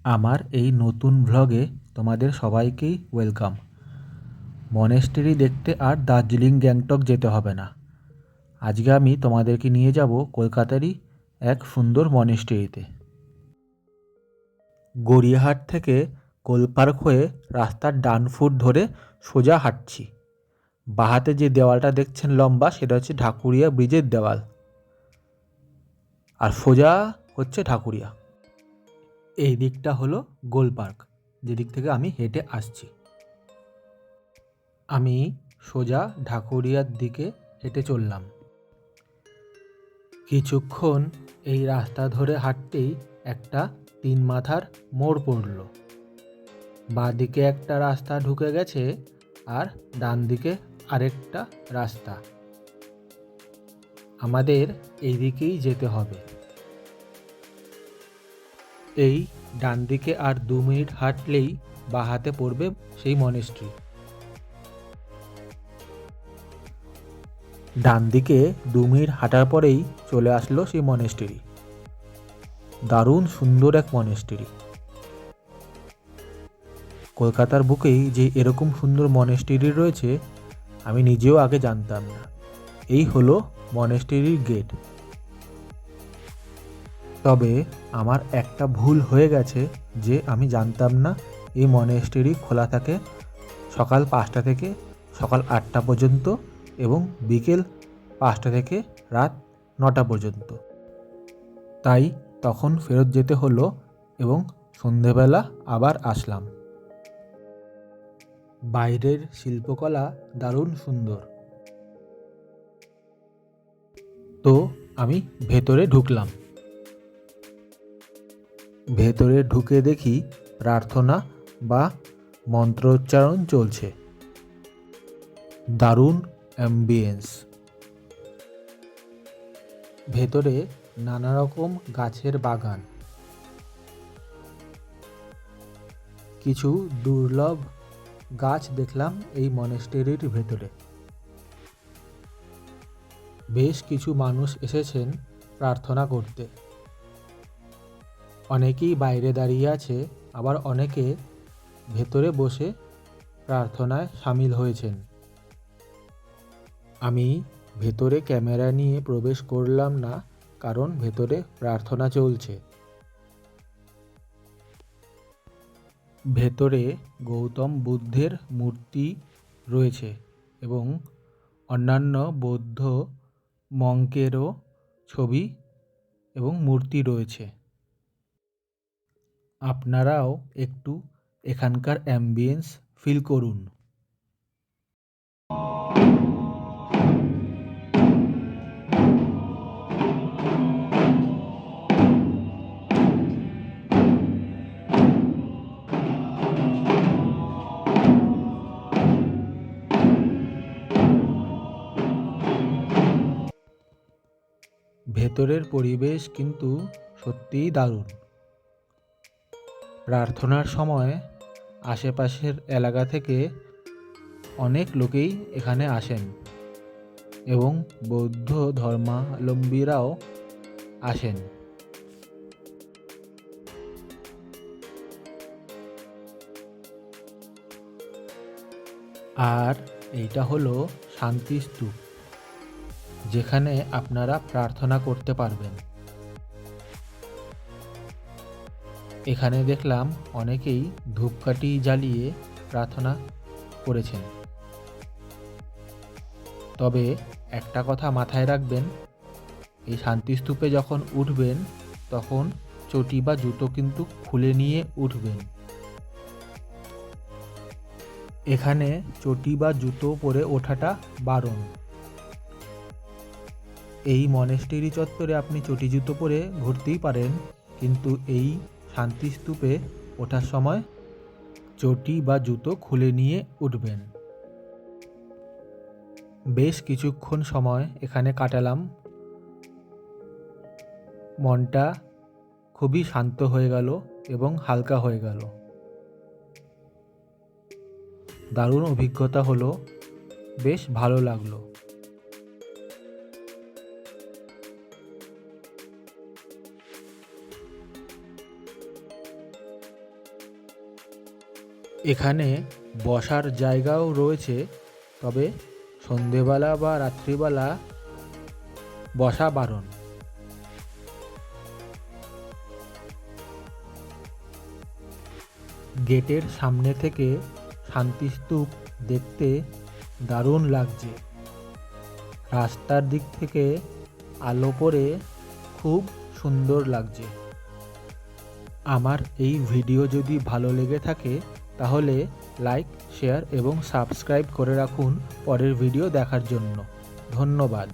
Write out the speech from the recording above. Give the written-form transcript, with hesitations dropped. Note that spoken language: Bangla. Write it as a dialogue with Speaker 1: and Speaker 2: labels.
Speaker 1: আমার এই নতুন ভ্লগে তোমাদের সবাইকেই ওয়েলকাম। মনেস্ট্রি দেখতে আর দার্জিলিং গ্যাংটক যেতে হবে না। আজকে আমি তোমাদেরকে নিয়ে যাব কলকাতারই এক সুন্দর মনেস্ট্রিতে। গড়িয়াহাট থেকে কোলপার্ক হয়ে রাস্তার ডান ফুট ধরে সোজা হাঁটছি। বাহাতে যে দেওয়ালটা দেখছেন লম্বা, সেটা হচ্ছে ঢাকুরিয়া ব্রিজের দেওয়াল, আর সোজা হচ্ছে ঢাকুরিয়া। এই দিকটা হলো গোল পার্ক, যেদিক থেকে আমি হেঁটে আসছি। আমি সোজা ঢাকুরিয়ার দিকে হেঁটে চললাম। কিছুক্ষণ এই রাস্তা ধরে হাঁটতেই একটা 3 মাথার মোড় পড়ল। বাঁদিকে একটা রাস্তা ঢুকে গেছে আর ডান দিকে আরেকটা রাস্তা। আমাদের এই দিকেই যেতে হবে। এই ডান দিকে আর 2 মিনিট হাঁটলেই বাঁ হাতে পড়বে সেই মনেস্ট্রি। ডান দিকে 2 মিনিট হাঁটার পরেই চলে আসলো সেই মনেস্ট্রি। দারুণ সুন্দর এক মনেস্ট্রি। কলকাতার বুকেই যে এরকম সুন্দর মনেস্ট্রি রয়েছে আমি নিজেও আগে জানতাম না। এই হলো মনেস্ট্রির গেট। তবে আমার একটা ভুল হয়ে গেছে যে আমি জানতাম না এই মনেস্ট্রি খোলা থাকে সকাল 5টা থেকে সকাল 8টা পর্যন্ত এবং বিকেল 5টা থেকে রাত 9টা পর্যন্ত। তাই তখন ফেরত যেতে হলো এবং সন্ধেবেলা আবার আসলাম। বাইরের শিল্পকলা দারুণ সুন্দর। তো আমি ভেতরে ঢুকলাম। ভেতরে ঢুকে দেখি প্রার্থনা বা মন্ত্রোচ্চারণ চলছে। দারুণ অ্যাম্বিয়েন্স। ভেতরে নানা রকম গাছের বাগান। কিছু দুর্লভ গাছ দেখলাম এই মনেস্ট্রির ভেতরে। বেশ কিছু মানুষ এসেছেন প্রার্থনা করতে। অনেকেই বাইরে দাঁড়িয়ে আছে, আবার অনেকে ভেতরে বসে প্রার্থনায় সামিল হয়েছেন। আমি ভেতরে ক্যামেরা নিয়ে প্রবেশ করলাম না, কারণ ভেতরে প্রার্থনা চলছে। ভেতরে গৌতম বুদ্ধের মূর্তি রয়েছে এবং অন্যান্য বৌদ্ধ মঙ্কেরও ছবি এবং মূর্তি রয়েছে। আপনারাও একটু এখানকার অ্যাম্বিয়েন্স ফিল করুন। ভেতরের পরিবেশ কিন্তু সত্যিই দারুণ। প্রার্থনার সময় আশেপাশের এলাকা থেকে অনেক লোকেই এখানে আসেন এবং বৌদ্ধ ধর্মাবলম্বীরাও আসেন। আর এইটা হলো শান্তিস্তূপ, যেখানে আপনারা প্রার্থনা করতে পারবেন। এখানে দেখলাম অনেকেই ধূপকাঠি জ্বালিয়ে প্রার্থনা করেছেন। তবে একটা কথা মাথায় রাখবেন, এই শান্তিস্তূপে যখন উঠবেন তখন চটি বা জুতো কিন্তু খুলে নিয়ে উঠবেন। এখানে চটি বা জুতো পরে ওঠাটা বারণ। এই মনেস্ট্রি চত্বরে আপনি চটি জুতো পরে ঘুরতেই পারেন, কিন্তু এই শান্তিস্তূপে ওঠার সময় চটি বা জুতো খুলে নিয়ে উঠবেন। বেশ কিছুক্ষণ সময় এখানে কাটালাম। মনটা খুবই শান্ত হয়ে গেল এবং হালকা হয়ে গেল। দারুণ অভিজ্ঞতা হলো, বেশ ভালো লাগলো। এখানে বসার জায়গাও রয়েছে, তবে সন্ধেবেলা বা রাত্রিবেলা বসা বারণ। গেটের সামনে থেকে শান্তিস্তূপ দেখতে দারুণ লাগছে। রাস্তার দিক থেকে আলো পড়ে খুব সুন্দর লাগছে। আমার এই ভিডিও যদি ভালো লেগে থাকে তাহলে লাইক, শেয়ার এবং সাবস্ক্রাইব করে রাখুন পরের ভিডিও দেখার জন্য। ধন্যবাদ।